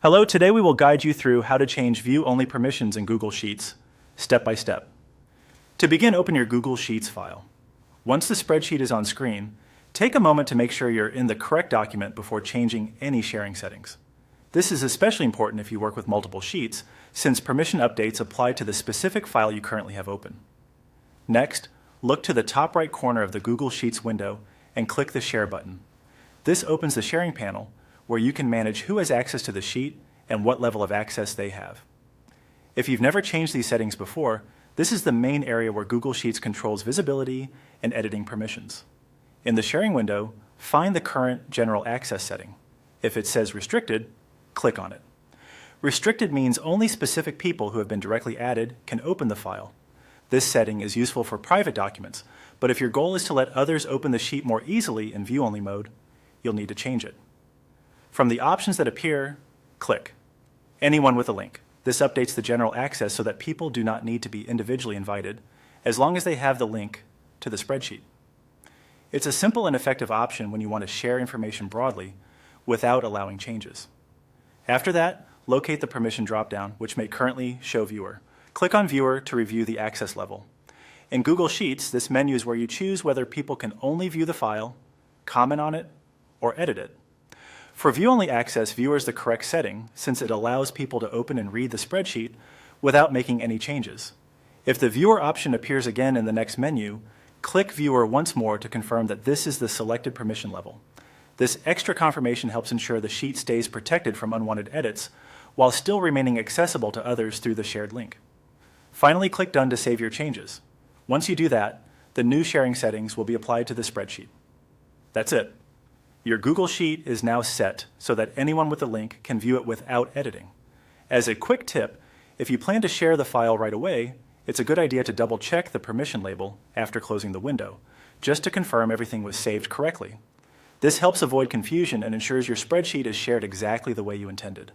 Hello, today we will guide you through how to change view-only permissions in Google Sheets, step by step. To begin, open your Google Sheets file. Once the spreadsheet is on screen, take a moment to make sure you're in the correct document before changing any sharing settings. This is especially important if you work with multiple sheets, since permission updates apply to the specific file you currently have open. Next, look to the top right corner of the Google Sheets window and click the Share button. This opens the sharing panel, where you can manage who has access to the sheet and what level of access they have. If you've never changed these settings before, this is the main area where Google Sheets controls visibility and editing permissions. In the sharing window, find the current general access setting. If it says restricted, click on it. Restricted means only specific people who have been directly added can open the file. This setting is useful for private documents, but if your goal is to let others open the sheet more easily in view-only mode, you'll need to change it. From the options that appear, click Anyone with a link. This updates the general access so that people do not need to be individually invited, as long as they have the link to the spreadsheet. It's a simple and effective option when you want to share information broadly without allowing changes. After that, locate the permission dropdown, which may currently show Viewer. Click on Viewer to review the access level. In Google Sheets, this menu is where you choose whether people can only view the file, comment on it, or edit it. For view-only access, Viewer is the correct setting since it allows people to open and read the spreadsheet without making any changes. If the Viewer option appears again in the next menu, click Viewer once more to confirm that this is the selected permission level. This extra confirmation helps ensure the sheet stays protected from unwanted edits while still remaining accessible to others through the shared link. Finally, click Done to save your changes. Once you do that, the new sharing settings will be applied to the spreadsheet. That's it. Your Google Sheet is now set so that anyone with a link can view it without editing. As a quick tip, if you plan to share the file right away, it's a good idea to double-check the permission label after closing the window, just to confirm everything was saved correctly. This helps avoid confusion and ensures your spreadsheet is shared exactly the way you intended.